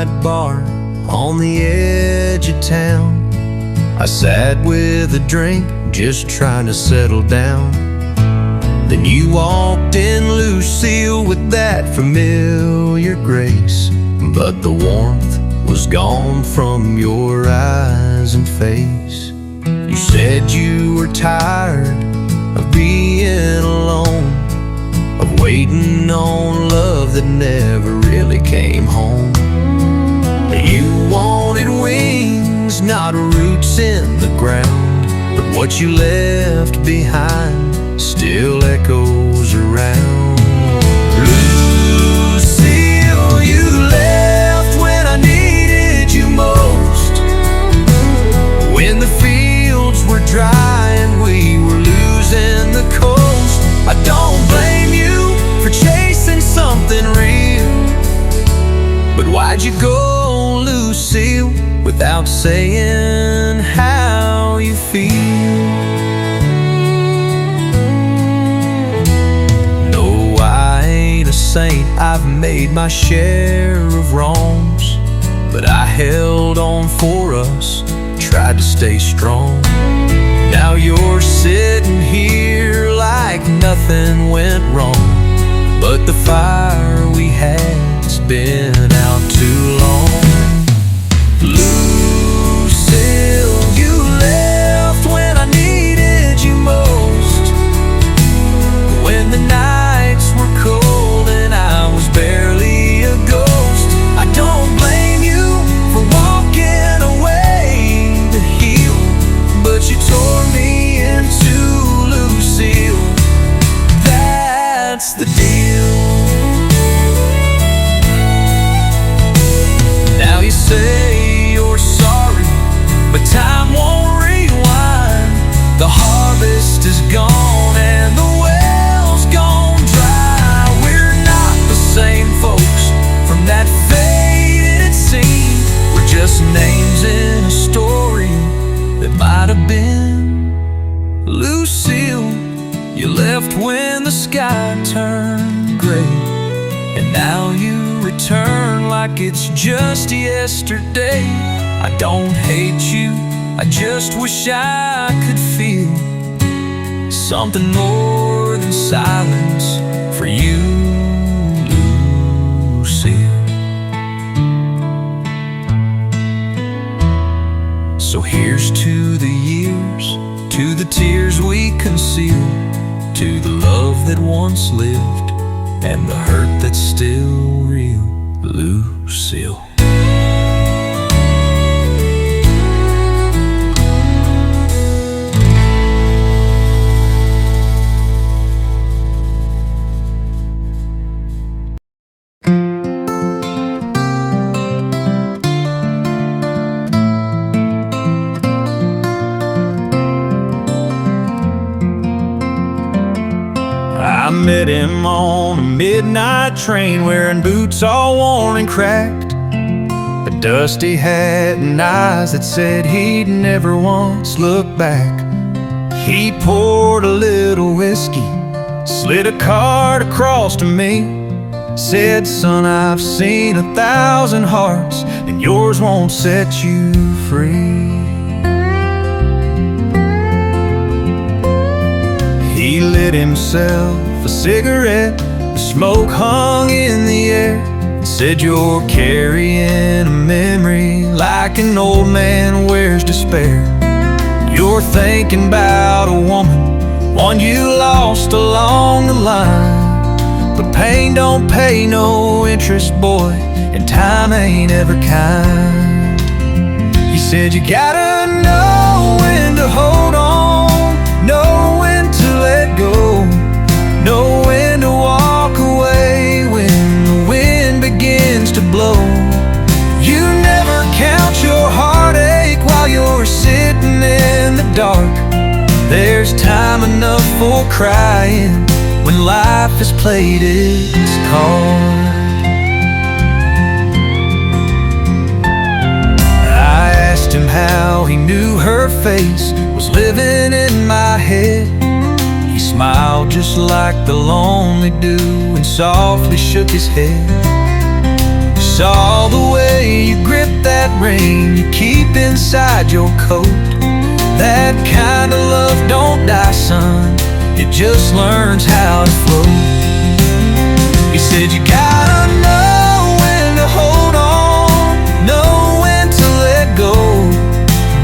night bar on the edge of town. I sat with a drink, just trying to settle down. Then you walked in, Lucille, with that familiar grace, but the warmth was gone from your eyes and face. You said you were tired of being alone, of waiting on love that never really came home. You wanted wings, not roots in the ground, but what you left behind still echoes around. Lucille, you left when I needed you most, when the fields were dry and we were losing the coast. I don't blame you for chasing something real, but why'd you go, Lucille, without saying how you feel? No, I ain't a saint, I've made my share of wrongs, but I held on for us, tried to stay strong. Now you're sitting here like nothing went wrong, but the fire we had's been out too long. Lucille, you left when I needed you most, when the nights were cold and I was barely a ghost. I don't blame you for walking away to heal, but you tore me in two, Lucille. That's the deal. Now you say you're sorry, but time won't rewind. The harvest is gone and the well's gone dry. We're not the same folks from that faded scene. We're just names in a story that might have been. Lucille, you left when the sky turned gray, and now you return like it's just yesterday. I don't hate you, I just wish I could feel something more than silence for you, Lucille. So here's to the years, to the tears we conceal, to the love that once lived and the hurt that's still real, Lucille. I met him on a midnight train, wearing boots all worn and cracked, a dusty hat and eyes that said he'd never once look back. He poured a little whiskey, slid a card across to me, said, son, I've seen 1,000 hearts, and yours won't set you free. He lit himself a cigarette, the smoke hung in the air, and said, you're carrying a memory like an old man wears despair. You're thinking about a woman, one you lost along the line, but pain don't pay no interest, boy, and time ain't ever kind. He said, you gotta know when to hold on, know when to let go, know when to walk away when the wind begins to blow. You never count your heartache while you're sitting in the dark. There's time enough for crying when life has played its card. I asked him how he knew her face was living in my head. He smiled just like the lonely do and softly shook his head. saw the way you grip that ring you keep inside your coat. That kind of love don't die, son, it just learns how to flow. He said you gotta know when to hold on, know when to let go,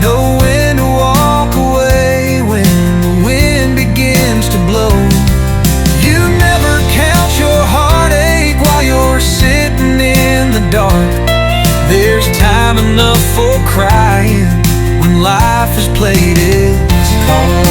know when to walk away when the wind begins to blow. You never count your heartache while you're sitting in the dark. There's time enough for crying when life has played its cards.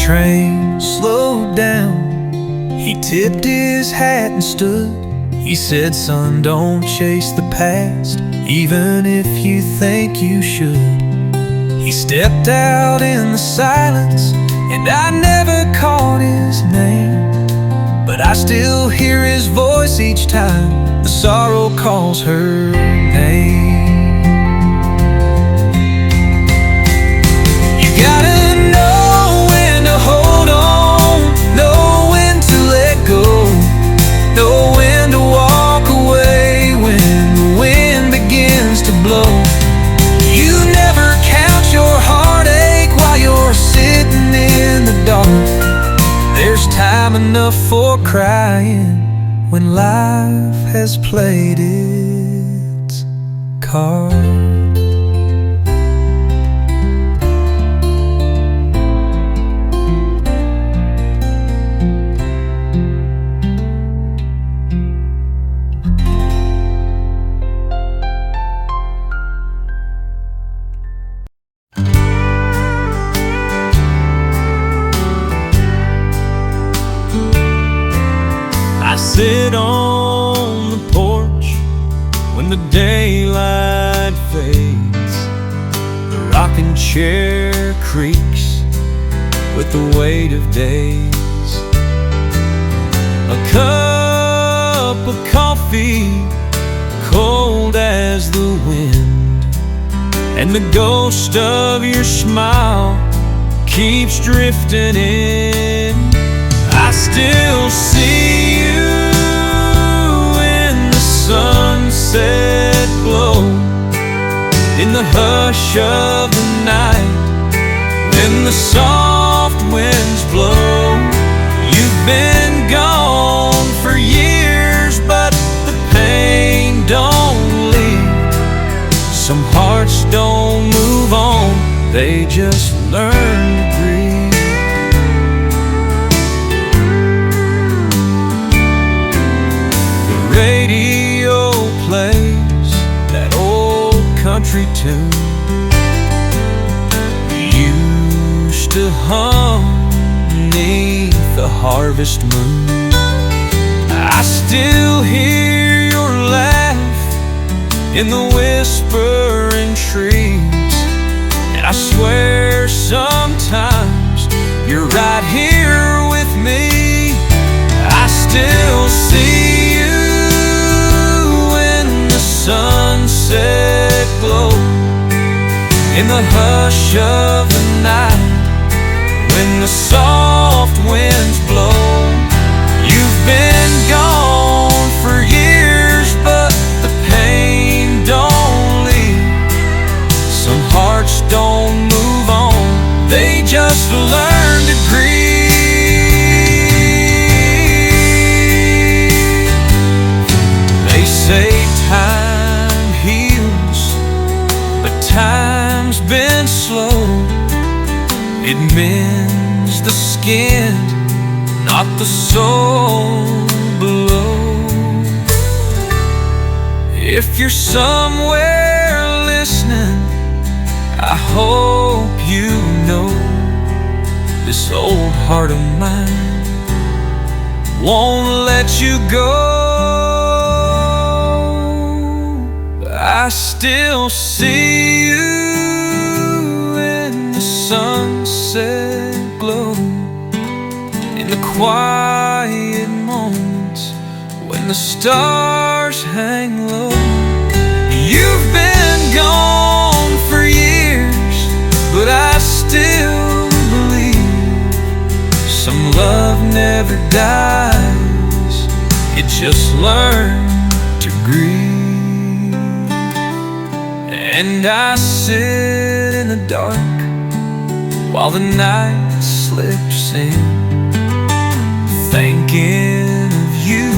Train slowed down, he tipped his hat and stood. He said, son, don't chase the past, even if you think you should. He stepped out in the silence, and I never caught his name, but I still hear his voice each time the sorrow calls her name. You gotta hold on, know when to let go, know when to walk away when the wind begins to blow. You never count your heartache while you're sitting in the dark. There's time enough for crying when life has played its cards. Sit on the porch when the daylight fades. The rocking chair creaks with the weight of days. A cup of coffee, cold as the wind, and the ghost of your smile keeps drifting in. I still see you in the sunset glow, in the hush of the night, when the soft winds blow. You've been gone for years, but the pain don't leave. Some hearts don't move on, they just learn to breathe. Radio plays that old country tune used to hum beneath the harvest moon. I still hear your laugh in the whispering trees, and I swear sometimes you're right here with me. I still see you sunset glow, in the hush of the night, when the soft winds blow. You've been gone for years, but the pain don't leave. Some hearts don't move on, they just learn to grieve. They say time heals, but time's been slow. It mends the skin, not the soul below. If you're somewhere listening, I hope you know this old heart of mine won't let you go. I still see you in the sunset glow, in the quiet moments when the stars hang low. You've been gone for years, but Some love never dies, it just learns to grieve. And I sit in the dark while the night slips in, thinking of you,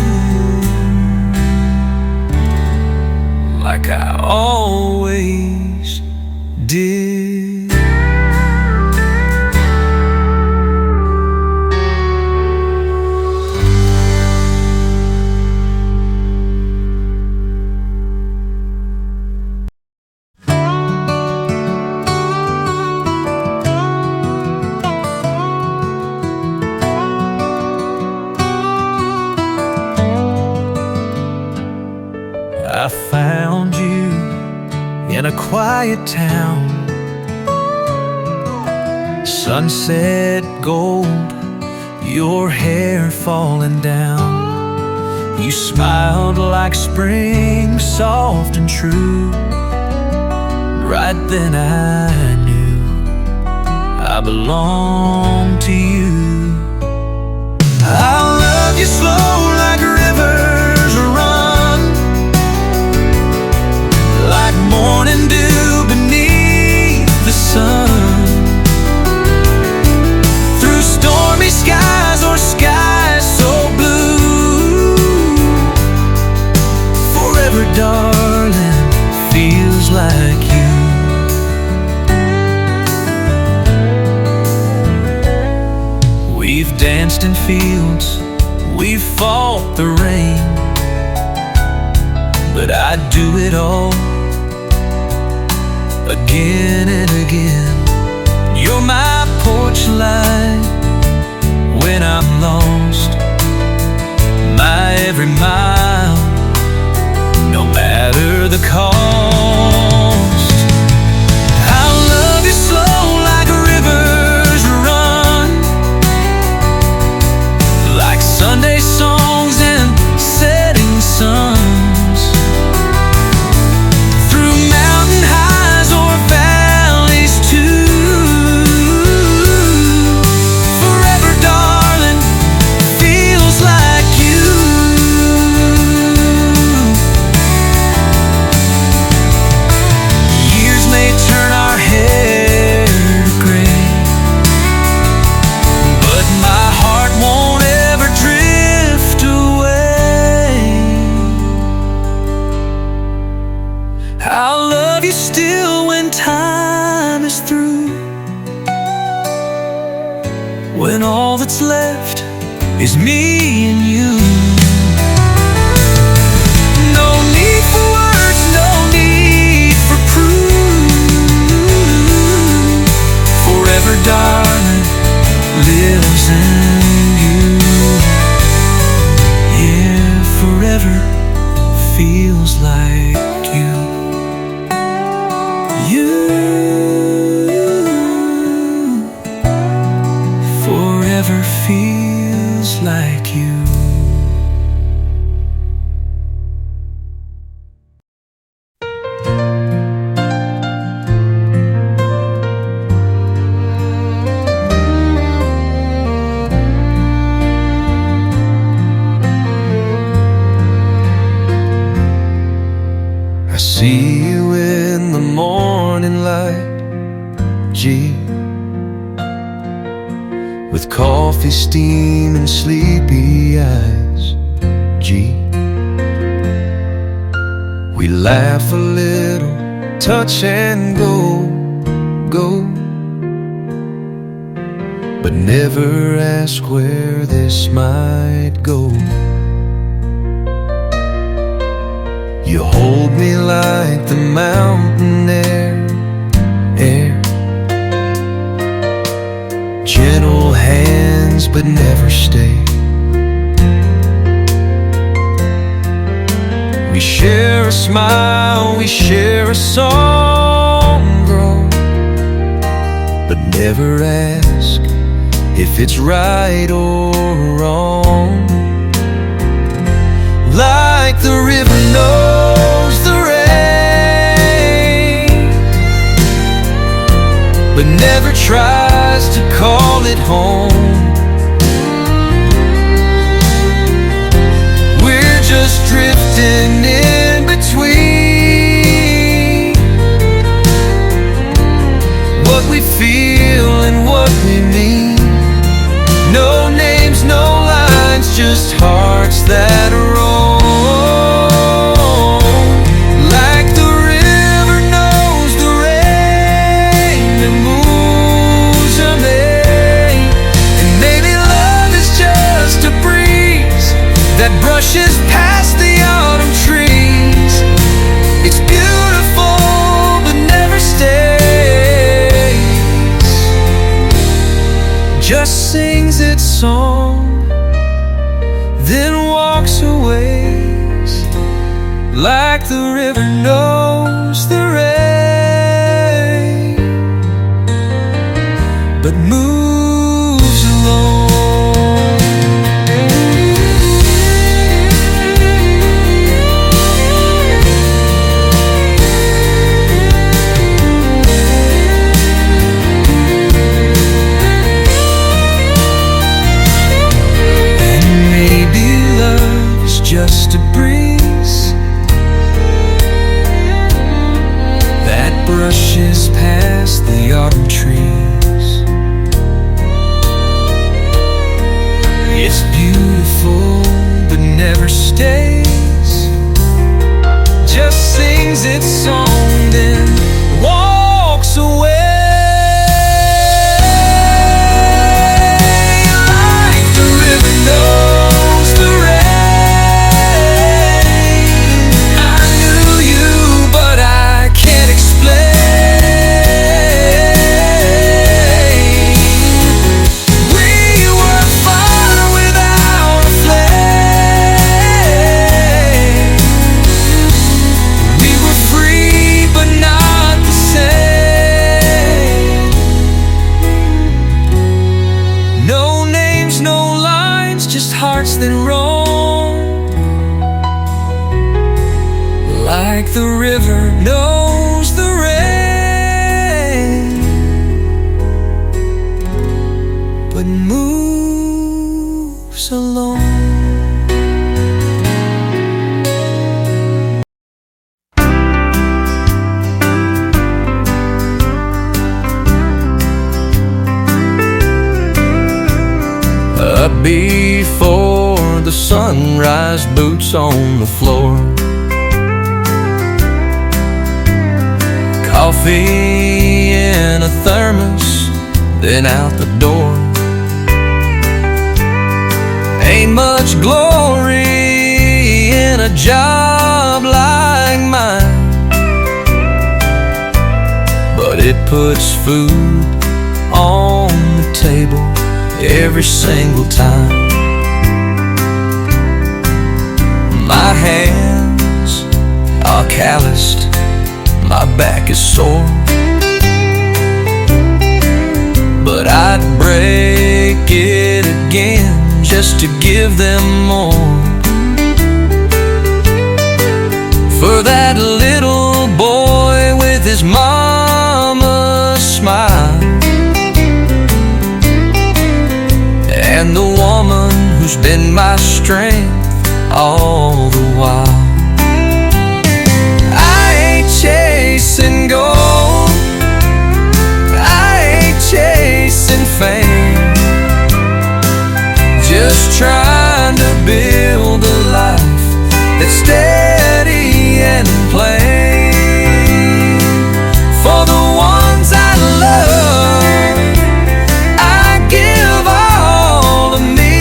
like I always did. I found you in a quiet town, sunset gold, your hair falling down. You smiled like spring, soft and true. Right then I knew I belonged to you. I love you slow like rivers run, like morning dew beneath the sun, through stormy skies or skies so blue. Forever, darling, feels like you. We've danced in fields, we've fought the rain, but I'd do it all again and again. You're my porch light when I'm lost, my every mile, no matter the cost. I love you slow like rivers run, like Sunday songs and setting suns, through mountain highs or valleys too. Forever, darling, feels like you. Years may turn our hair to gray, but my heart won't ever drift away. I'll love you still when time is through, when all that's left is me and you. No need for words, no need for proof. Forever, darling, lives in you. Yeah, forever feels like you. You, forever feels like you. I see you in the morning light, gee, with coffee steam and sleepy eyes, gee. We laugh a little, touch and go, but never ask where this might go. You hold me like the mountain air, gentle hands but never stay. We share a smile, we share a song, grow, but never ask if it's right or wrong. Like the river knows the rain, but never tries to call it home. just hearts that roll. Like the river knows the rain that moves her mane. And maybe love is just a breeze that brushes past the autumn trees. It's beautiful but never stays. Just sings its song, then walks away. Like the river knows the rain, but moves alone. And maybe love's just a breeze that brushes past the autumn trees. It's beautiful but never stays. Just sings its song, then walks away. Like the river knows the rain. I knew you, but I can't explain. We were fire without a flame. We were free but not the same. No names, no lines, just hearts that roam. Like the river knows the rain, but moves alone. Up before the sunrise, boots on the floor. Coffee in a thermos, then out the door. Ain't much glory in a job like mine, but it puts food on the table every single time. My hands are calloused, my back is sore, but I'd break it again just to give them more. For that little boy with his mama's smile, and the woman who's been my strength all the while. I ain't chasing gold, I ain't chasing fame, just trying to build a life that's steady and plain. For the ones I love, I give all of me,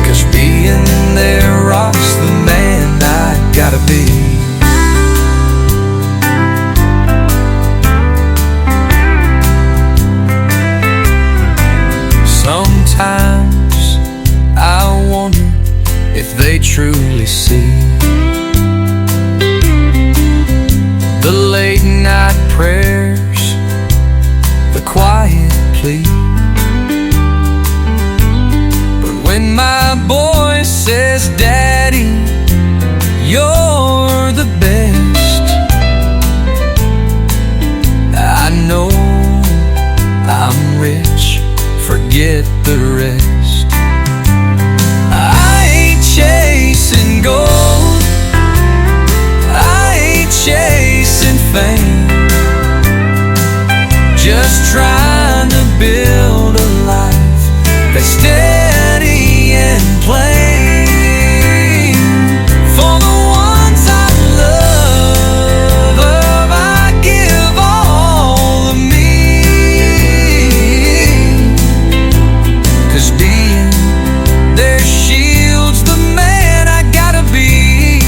'cause being there rocks the man I gotta be. Sometimes I wonder if they truly see the late night prayers, the quiet plea. But when my boy says, "Daddy, you're the best," I know I'm rich, forget the rest. I ain't chasing gold, I ain't chasing fame, just trying to build a life that's steady and plain. For the ones I love, I give all of me. 'Cause being their shield's the man I gotta be.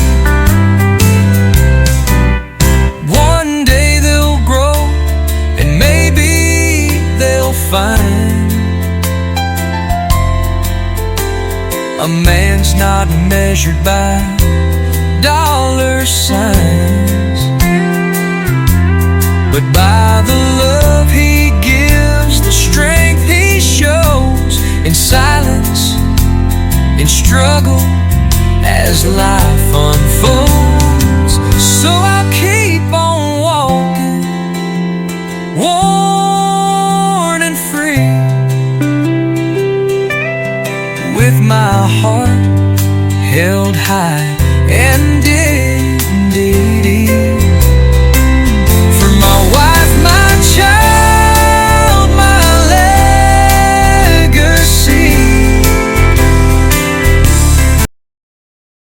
One day they'll grow, and maybe they'll find a man's not measured by dollar signs, but by the love he gives, the strength he shows in silence, in struggle, as life unfolds. So I'll keep on walking, worn and free, with my heart held high